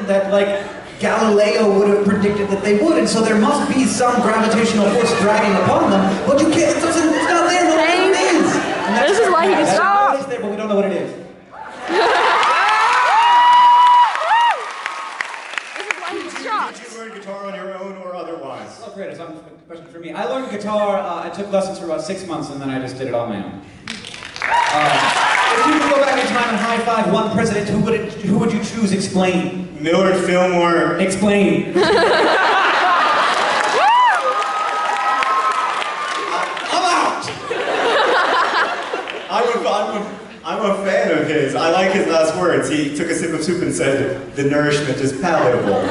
that like Galileo would have predicted that they would, and so there must be some gravitational force dragging upon them, but you can't, it's not there, no one is. This is why he can stop. It's there, but we don't know what it is. Did you learn guitar on your own or otherwise? Oh great, it's a question for me. I learned guitar, I took lessons for about 6 months and then I just did it on my own. If you could go back in time and high-five one president, who would you choose? Explain. Millard Fillmore. Explain. I'm out! I'm a fan of his. I like his last words. He took a sip of soup and said, "The nourishment is palatable."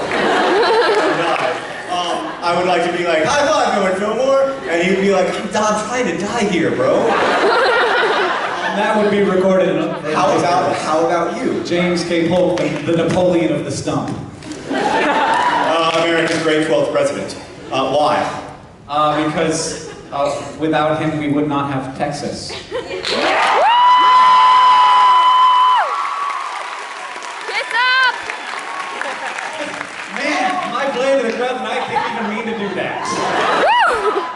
I would like to be like, "High five, Millard Fillmore," and he would be like, "I'm trying to die here, bro." That would be recorded. How about you? James K. Polk, the Napoleon of the stump. America's great 12th president. Why? Because without him, we would not have Texas. To the crowd tonight, didn't even mean to do that.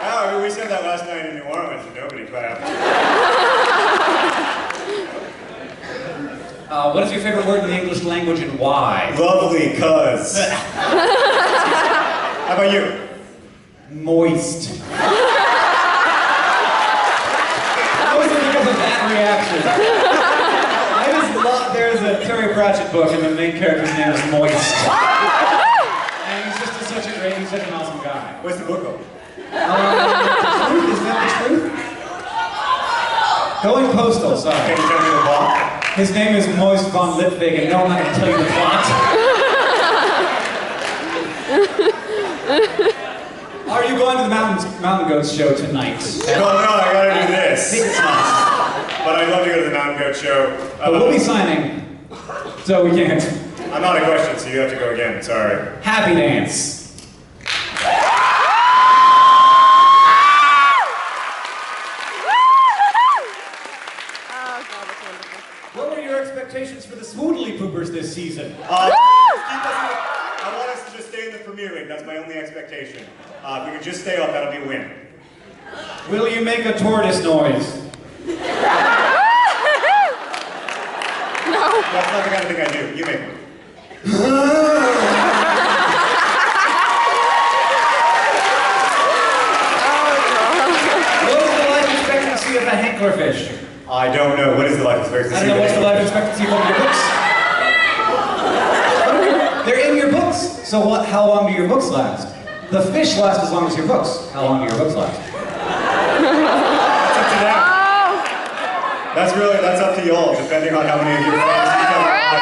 Oh, we said that last night in New Orleans and nobody clapped. What is your favorite word in the English language and why? Lovely, cuz. How about you? Moist. How was it because of that reaction? I just love, there's a Terry Pratchett book and the main character's name is Moist. He's such an awesome guy. What's the book called? Truth? Is that the truth? Going postal, sorry. Can you tell me the plot? His name is Moist von Litvig, and no, I'm not going to tell you the plot. Are you going to the Mountain Goats show tonight? No, I gotta do this. But I'd love to go to the Mountain Goat show. But we'll be signing, so we can't. I'm not a question, so you have to go again, sorry. Happy dance. What were your expectations for the Swoodly Poopers this season? I want us to just stay in the Premier League. That's my only expectation. If we could just stay up, that'll be a win. Will you make a tortoise noise? No. That's not the kind of thing I do. You make one. What is the life expectancy of a hanklerfish? I don't know. What is the life expectancy? I don't know what's the life expectancy of one of your books. They're in your books. So what? How long do your books last? The fish last as long as your books. How long do your books last? That's up to them. That's up to y'all, depending on how many of your friends you come out.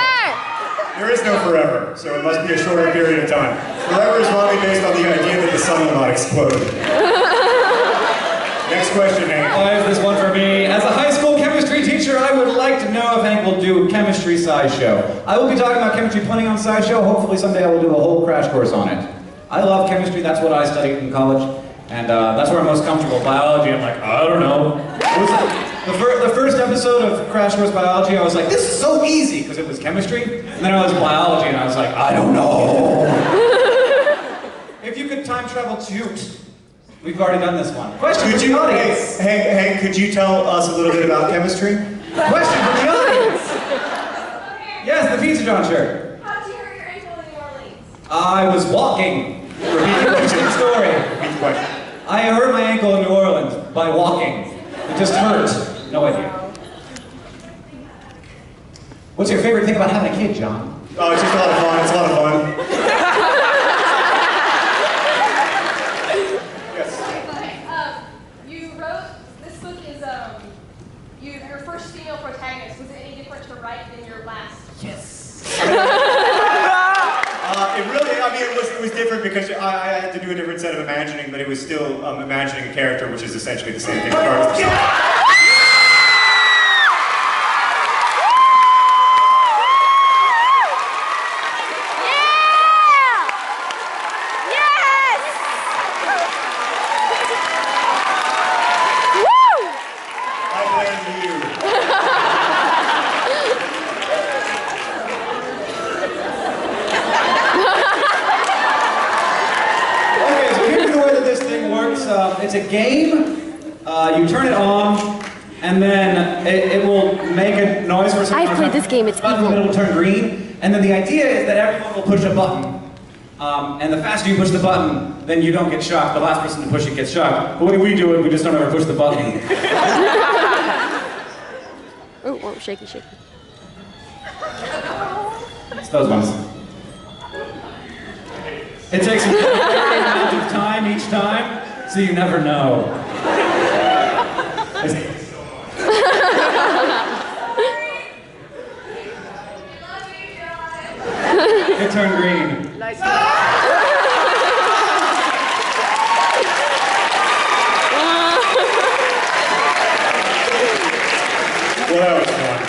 There is no forever, so it must be a shorter period of time. Forever is wrongly based on the idea that the sun will not explode. Next question, Hank. I have this one for me. As a high school chemistry teacher, I would like to know if Hank will do a chemistry SciShow. I will be talking about chemistry plenty on SciShow. Hopefully someday I will do a whole crash course on it. I love chemistry. That's what I studied in college. And that's where I'm most comfortable. Biology, I'm like, I don't know. The first episode of Crash Course Biology, I was like, this is so easy, because it was chemistry. And then I was biology, and I was like, I don't know. If you could time travel to... We've already done this one. Question from the audience. Hank, could you tell us a little bit about chemistry? Question from the audience. Yes, the Pizza John shirt. How'd you hurt your ankle in New Orleans? I was walking. Interesting story. Repeat the question. I hurt my ankle in New Orleans by walking. It just hurt. No idea. What's your favorite thing about having a kid, John? Oh, it's just a lot of fun. It's a lot of fun. Yes. Okay, you wrote, this book is, your first female protagonist. Was it any different to write than your last? Yes. It really, I mean, it was different because I had to do a different set of imagining, but it was still imagining a character, which is essentially the same thing as far as the story. It's a game. You turn it on, and then it will make a noise for a second. I've played this game, it's button in the evil. middle will turn green, and then the idea is that everyone will push a button. And the faster you push the button, then you don't get shocked. The last person to push it gets shocked. But when we do it, we just don't ever push the button. Oh, shaky, shaky. It's those ones. It takes a very amount of time each time, so you never know. It turned green. Well, that was fun.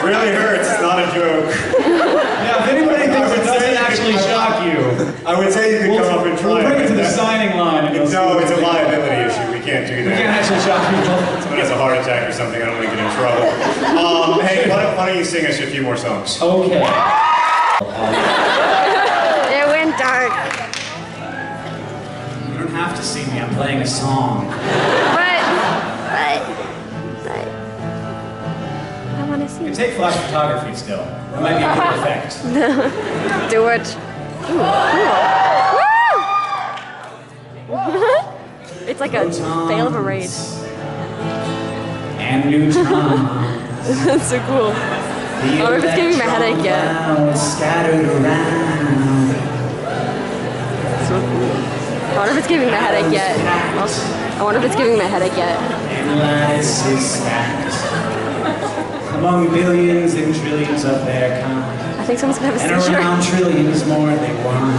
Really hurts, it's not a joke. Yeah, if anybody thinks it doesn't actually shock you, I would say you could come up and try we'll bring it to the but signing line. And you'll no, see it's a liability issue. We can't do We that. can't actually shock people. Someone has a heart attack or something, I don't want to get in trouble. Hey, why don't you sing us a few more songs? Okay. It went dark. You don't have to see me, I'm playing a song. But I want to see You it. take flash photography still. That might be a good effect. Do it. Ooh, cool. Woo! It's like a fail of a raid. And neutrons. That's so cool. I wonder if it's giving me my headache yet. Scattered around. So cool. I wonder if it's giving me my headache yet. I wonder if it's giving me my headache yet. And lattice is stacked among billions and trillions of their kind. I think someone's gonna have a And seizure. around trillions more they want.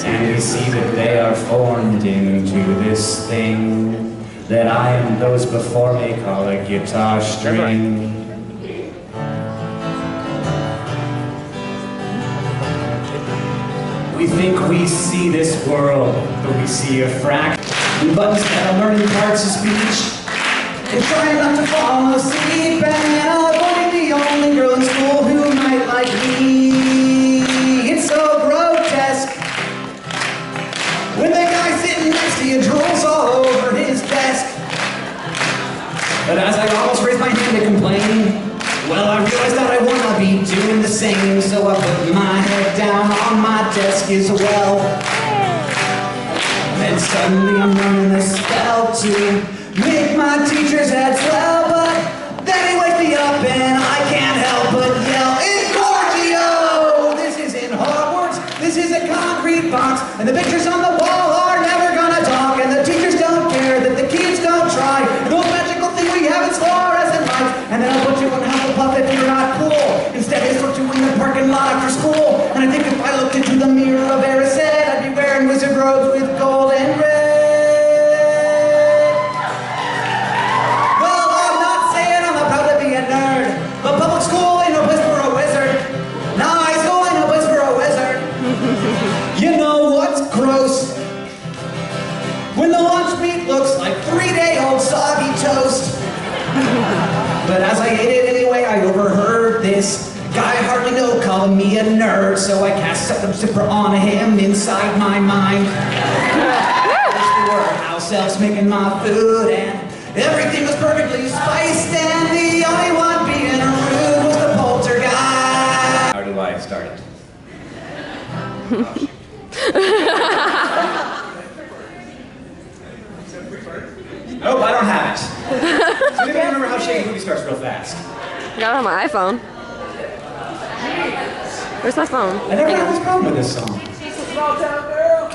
And we see that they are formed into this thing that I and those before me call a guitar string. We think we see this world, but we see a fraction. Buttons that are learning parts of speech. And trying not to fall asleep and avoiding the only girl in school who might like me. It's so grotesque when the guy sitting next to you drools all over his desk. But as I almost raised my hand to complain, well, I realized that I wanna be doing the same, so I put my head down on my desk as well. And suddenly I'm learning this spell to make my teacher's head swell, but then he wakes me up and I can't help but yell, Incordio! This isn't Hogwarts, this is a concrete box, and the pictures on the wall are never gonna talk, and the teachers don't care that the kids don't try, and those magical thing we have is fluorescent lights, and then I'll put you in Hufflepuff if you're not cool. Instead they sort you in the parking lot after school, and I think if I looked into the mirror of Erised, I'd be wearing wizard robes with gold and red. Well, I'm not saying I'm proud to be a nerd, but public school ain't no place for a wizard. Nah, high school ain't no place for a wizard. You know what's gross? When the lunch meat looks like 3-day-old soggy toast. But as I ate it anyway, I overheard this guy I hardly know calling me a nerd, so I cast some zipper on him inside my mind. We were house elves making my food, and everything was perfectly spiced, and the only one being rude was the poltergeist. How do I start it? Nope, I don't have it. Does anybody remember how Shaky Booty starts real fast? I got it on my iPhone. Where's my phone? I never had this problem with this song. She's a small town girl.